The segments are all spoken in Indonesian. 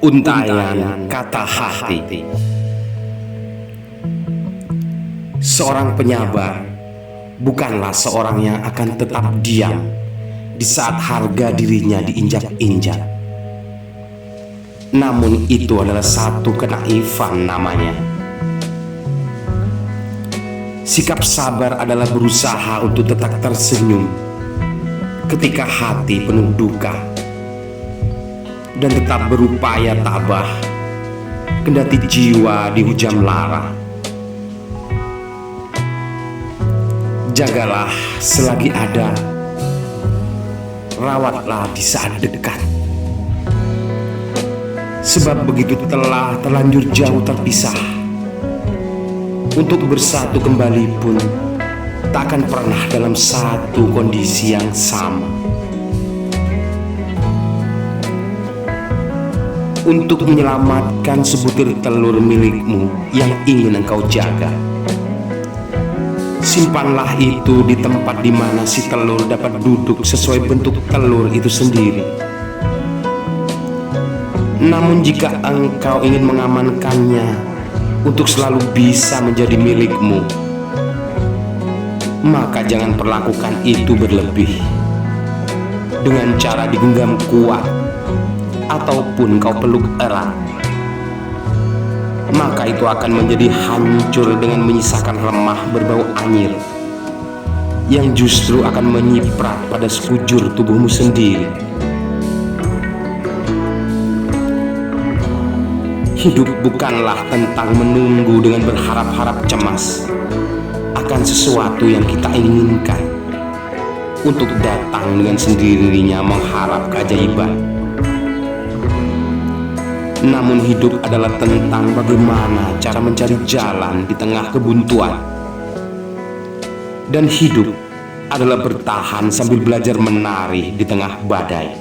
Untaian kata hati. Seorang penyabar bukanlah seorang yang akan tetap diam di saat harga dirinya diinjak-injak. Namun itu adalah satu kenaifan namanya. Sikap sabar adalah berusaha untuk tetap tersenyum ketika hati penuh duka, dan tetap berupaya tabah kendati jiwa dihujam lara. Jagalah selagi ada, rawatlah di saat dekat, sebab begitu telah terlanjur jauh terpisah, untuk bersatu kembali pun tak akan pernah dalam satu kondisi yang sama. Untuk menyelamatkan sebutir telur milikmu yang ingin engkau jaga, simpanlah itu di tempat di mana si telur dapat duduk sesuai bentuk telur itu sendiri. Namun jika engkau ingin mengamankannya untuk selalu bisa menjadi milikmu, maka jangan perlakukan itu berlebih dengan cara digenggam kuat ataupun kau peluk erat. Maka itu akan menjadi hancur dengan menyisakan remah berbau anyir yang justru akan menyiprat pada sekujur tubuhmu sendiri. Hidup bukanlah tentang menunggu dengan berharap-harap cemas akan sesuatu yang kita inginkan untuk datang dengan sendirinya mengharap keajaiban. Namun hidup adalah tentang bagaimana cara mencari jalan di tengah kebuntuan. Dan hidup adalah bertahan sambil belajar menari di tengah badai.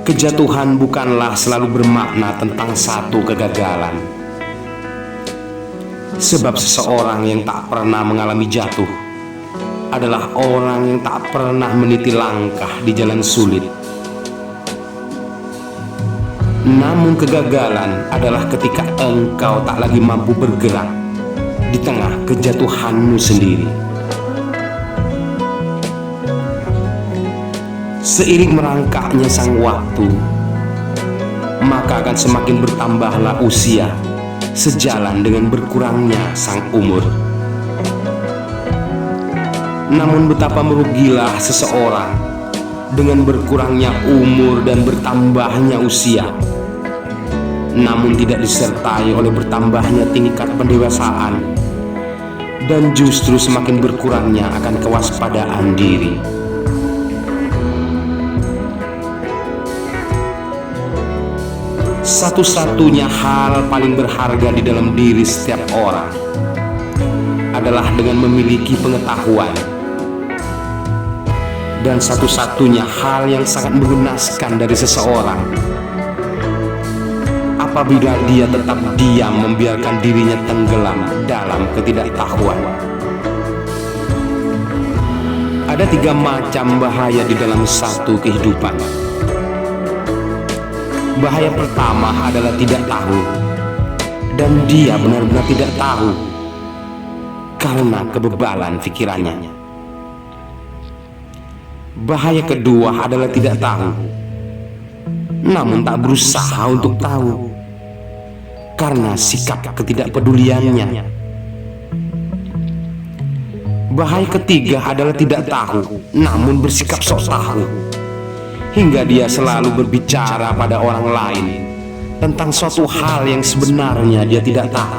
Kejatuhan bukanlah selalu bermakna tentang satu kegagalan. Sebab seseorang yang tak pernah mengalami jatuh adalah orang yang tak pernah meniti langkah di jalan sulit. Namun kegagalan adalah ketika engkau tak lagi mampu bergerak di tengah kejatuhanmu sendiri. Seiring merangkaknya sang waktu, maka akan semakin bertambahlah usia sejalan dengan berkurangnya sang umur. Namun betapa merugilah seseorang dengan berkurangnya umur dan bertambahnya usia, namun tidak disertai oleh bertambahnya tingkat pendewasaan, dan justru semakin berkurangnya akan kewaspadaan diri. Satu-satunya hal paling berharga di dalam diri setiap orang adalah dengan memiliki pengetahuan. Dan satu-satunya hal yang sangat mengenaskan dari seseorang apabila dia tetap diam membiarkan dirinya tenggelam dalam ketidaktahuan. Ada 3 macam bahaya di dalam satu kehidupan. Bahaya pertama adalah tidak tahu, dan dia benar-benar tidak tahu karena kebebalan pikirannya. Bahaya kedua adalah tidak tahu, namun tak berusaha untuk tahu karena sikap ketidakpeduliannya. Bahaya ketiga adalah tidak tahu, namun bersikap sok tahu, hingga dia selalu berbicara pada orang lain tentang suatu hal yang sebenarnya dia tidak tahu.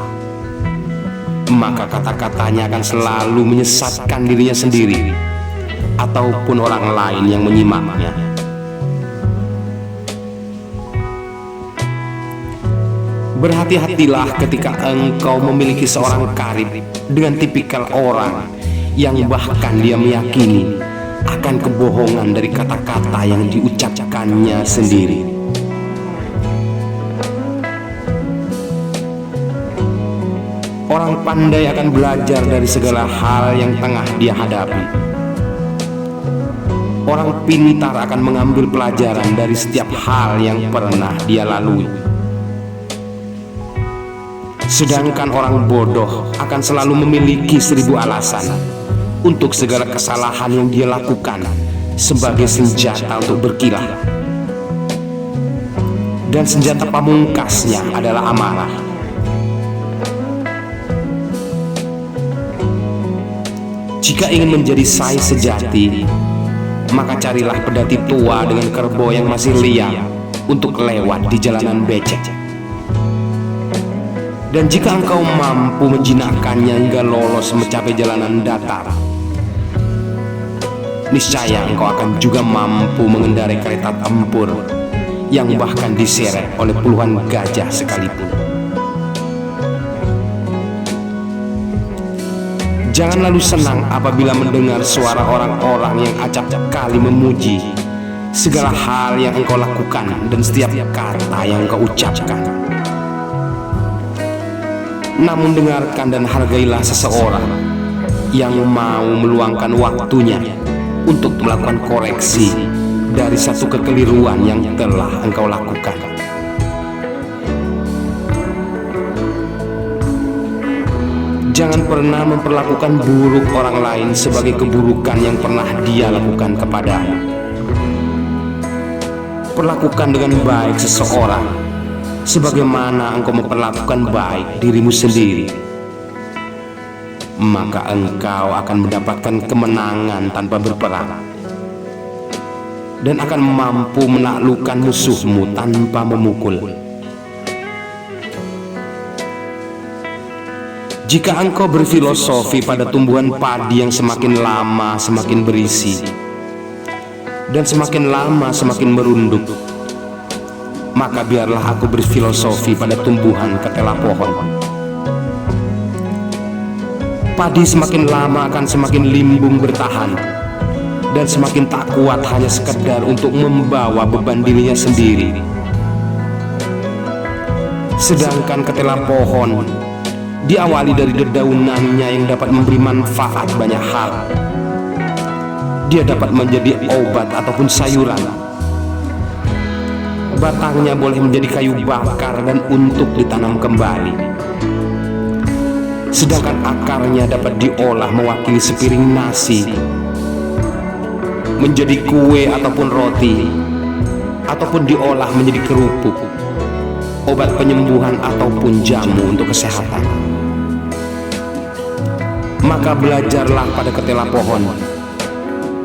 Maka kata-katanya akan selalu menyesatkan dirinya sendiri ataupun orang lain yang menyimaknya. Berhati-hatilah ketika engkau memiliki seorang karib dengan tipikal orang yang bahkan dia meyakini akan kebohongan dari kata-kata yang diucapkannya sendiri. Orang pandai akan belajar dari segala hal yang tengah dia hadapi. Orang pintar akan mengambil pelajaran dari setiap hal yang pernah dia lalui. Sedangkan orang bodoh akan selalu memiliki 1000 alasan untuk segala kesalahan yang dia lakukan sebagai senjata untuk berkilah. Dan senjata pamungkasnya adalah amarah. Jika ingin menjadi sai sejati, maka carilah pedati tua dengan kerbau yang masih liar untuk lewat di jalanan becek. Dan jika engkau mampu menjinakkannya hingga lolos mencapai jalanan datar, niscaya engkau akan juga mampu mengendarai kereta tempur yang bahkan diseret oleh puluhan gajah sekalipun. Jangan lalu senang apabila mendengar suara orang-orang yang acap kali memuji segala hal yang engkau lakukan dan setiap kata yang engkau ucapkan. Namun dengarkan dan hargailah seseorang yang mau meluangkan waktunya untuk melakukan koreksi dari satu kekeliruan yang telah engkau lakukan. Jangan pernah memperlakukan buruk orang lain sebagai keburukan yang pernah dia lakukan kepadamu. Perlakukan dengan baik seseorang sebagaimana engkau memperlakukan baik dirimu sendiri. Maka engkau akan mendapatkan kemenangan tanpa berperang dan akan mampu menaklukkan musuhmu tanpa memukul. Jika engkau berfilosofi pada tumbuhan padi yang semakin lama semakin berisi dan semakin lama semakin merunduk, maka biarlah aku berfilosofi pada tumbuhan ketela pohon. Padi semakin lama akan semakin limbung bertahan dan semakin tak kuat hanya sekedar untuk membawa beban dirinya sendiri. Sedangkan ketela pohon diawali dari dedaunannya yang dapat memberi manfaat banyak hal. Dia dapat menjadi obat ataupun sayuran. Batangnya boleh menjadi kayu bakar dan untuk ditanam kembali. Sedangkan akarnya dapat diolah mewakili sepiring nasi, menjadi kue ataupun roti, ataupun diolah menjadi kerupuk, obat penyembuhan ataupun jamu untuk kesehatan. Maka belajarlah pada ketela pohon.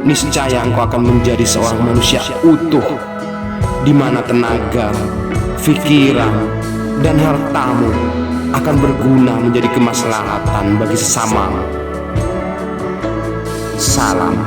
Niscaya engkau akan menjadi seorang manusia utuh, di mana tenaga, pikiran, dan hartamu akan berguna menjadi kemaslahatan bagi sesamamu. Salam.